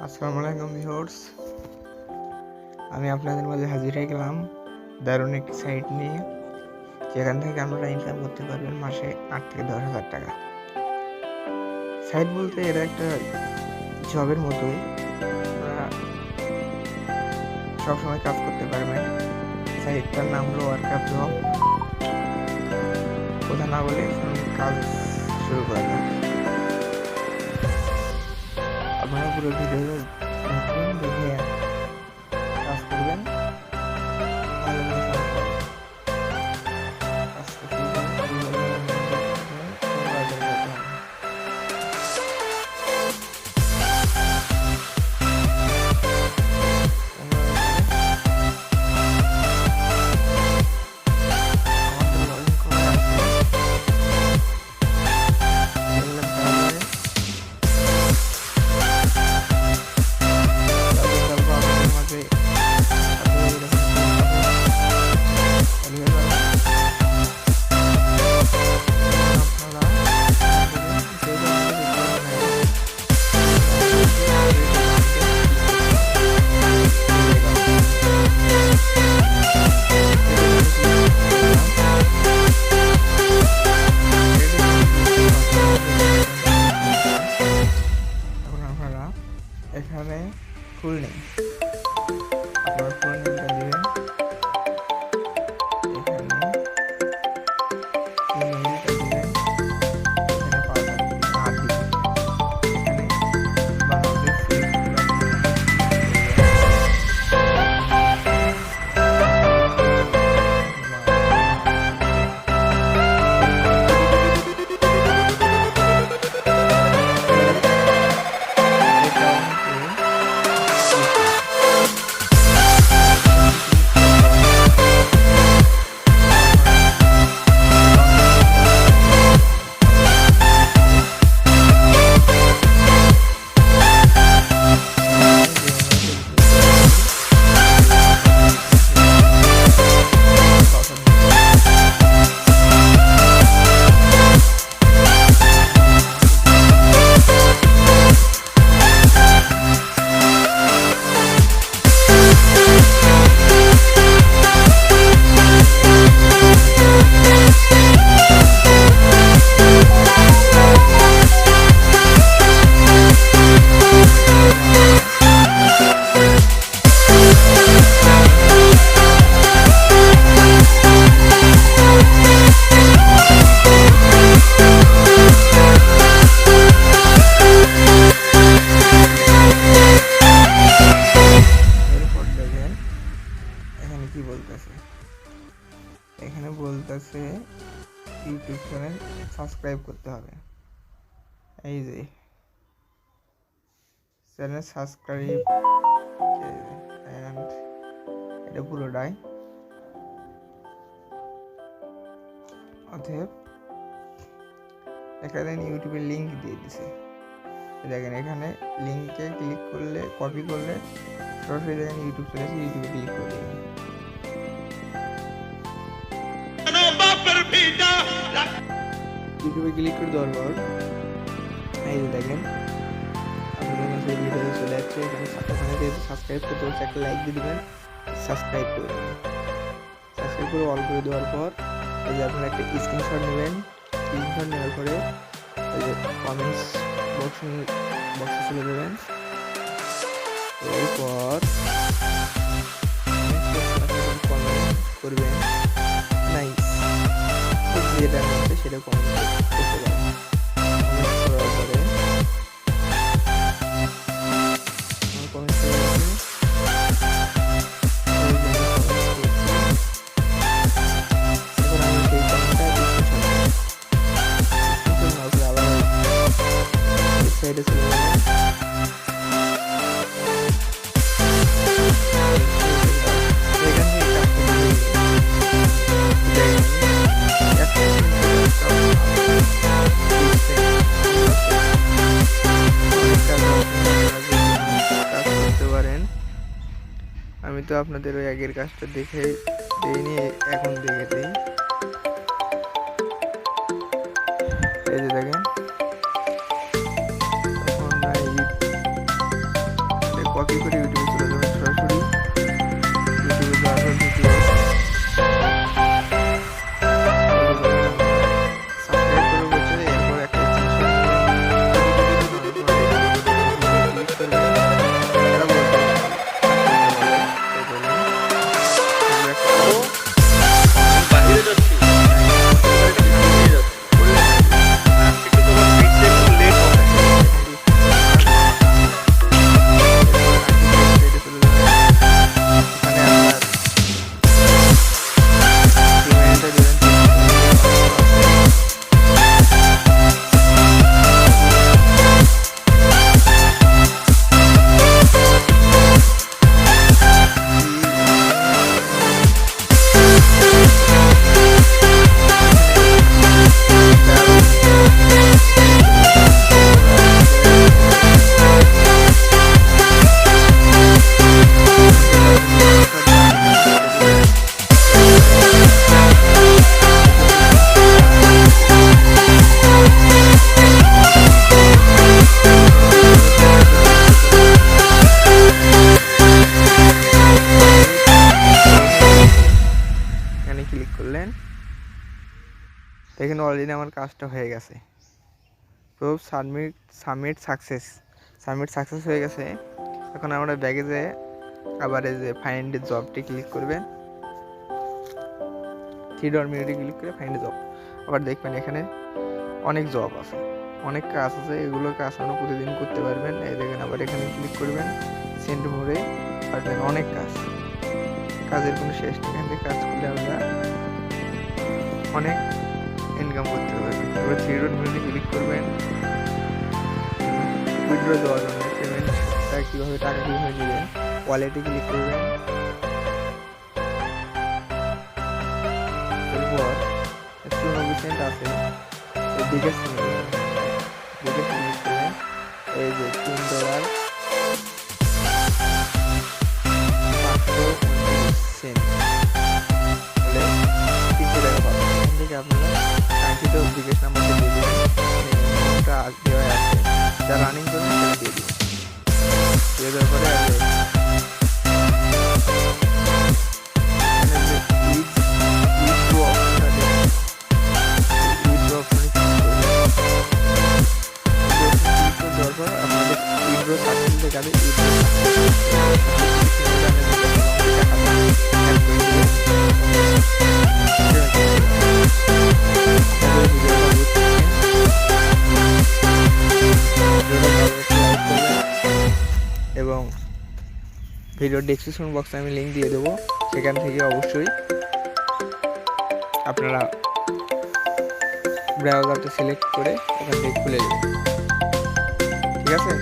আসসালামু আলাইকুম ভিউয়ার্স, আমি আপনাদের মাঝে হাজির হয়ে গেলাম দারুণ একটি সাইট নিয়ে, যেখান থেকে আপনারা ইনকাম করতে পারবেন মাসে 8 থেকে 10,000 টাকা। সাইট বলতে এরা একটা জবের মতোই, আপনারা সবসময় কাজ করতে পারবেন। সাইটটার নাম হলো ওয়ার্কআপ জব। কথা না বলে কাজ শুরু করা যাক। আপনারা পুরো ভিডিও দেখে কাজ করবেন। এখানে ফুল নেম, আপনার ফুল নেমটা দিবেন। এখানে ইমেইলটা দিবেন। এখানে পাসওয়ার্ড দিবেন। এখানে বাংলাদেশ কি বলতেছে, এখানে বলতেছে ইউটিউব চ্যানেল সাবস্ক্রাইব করতে হবে। এই যে চ্যানেল সাবস্ক্রাইব, এন্ড এটা পুরোটাই। অতএব এখানে ইউটিউবের লিঙ্ক দিয়ে দিছে। দেখেন এখানে লিঙ্কে ক্লিক করলে, কপি করলে সরাসরি দেখেন ইউটিউব চলে আসে। ইউটিউবে ক্লিক করে দেবেন। ইউটিউবে ক্লিক করে দেওয়ার পর এই যে দেখেন আপনাদের কাছে ভিডিও চলে যাচ্ছে। এখানে যেহেতু সাবস্ক্রাইব করতে হচ্ছে, একটা লাইক দিয়ে দেবেন, সাবস্ক্রাইব করে দেবেন। সাবস্ক্রাইব করে অল করে দেওয়ার পর এই যে আপনারা একটা স্ক্রিনশট নেবেন। স্ক্রিনশট নেওয়ার পরে এই যে কমেন্টস বক্সে চলে দেবেন। এরপর কমেন্ট করবেন, নাইস, যেটা আছে সেটা কমেন্ট করতে পারেন। কমেন্ট করার পরে কমেন্ট করে সাইডে চলে যাবেন। আমি তো আপনাদের ওই আগের কাজটা দেখে দেইনি, এখন দেখে দিই। এই যে দেখেন দেখেন অলরেডি আমার কাজটা হয়ে গেছে। প্রুফ সাবমিট সাকসেস হয়ে গেছে। এখন আমরা ব্যাগে যেয়ে আবার এই যে ফাইন্ড জবটি ক্লিক করবেন, 3 ডট মেনুতে ক্লিক করে ফাইন্ড জব। আবার দেখবেন এখানে অনেক জব আছে, অনেক কাজ আছে, এগুলো কাজ আপনি প্রতিদিন করতে পারবেন। এই দেখেন আবার এখানে ক্লিক করবেন, সেন্ড মোরে পাবেন অনেক কাজের কোনো শেষ নেই। এখান থেকে কাজ করলে আমরা অনেক ইনকাম করতে পারবেন। এবার 3 ডট মেনুতে ক্লিক করবেন, উইথড্র দেওয়ার জন্য পেমেন্টটা কীভাবে টাকা কীভাবে নেবেন, ওয়ালেটে ক্লিক করবেন। এরপর 190 সেন্ট আছে, দিকে এই যে $3 529 হলে 300 টাকা পাবেন। এখান থেকে আপনারা কাঙ্ক্ষিত বিকাশ নাম্বারটা দিয়ে দেবেন, অ্যামাউন্টটা দেওয়া আছে, যা রানিং করবেন সেটা দিয়ে দেবেন। দিয়ে দেওয়ার পরে আমাদের উইথড্র সাকসেস দেখাবে। এবং ভিডিও ডেসক্রিপশন বক্সে আমি লিঙ্ক দিয়ে দেবো, সেখান থেকে অবশ্যই আপনারা ব্রাউজারটা সিলেক্ট করে ওখান থেকে খুলে নেবেন। ঠিক আছে।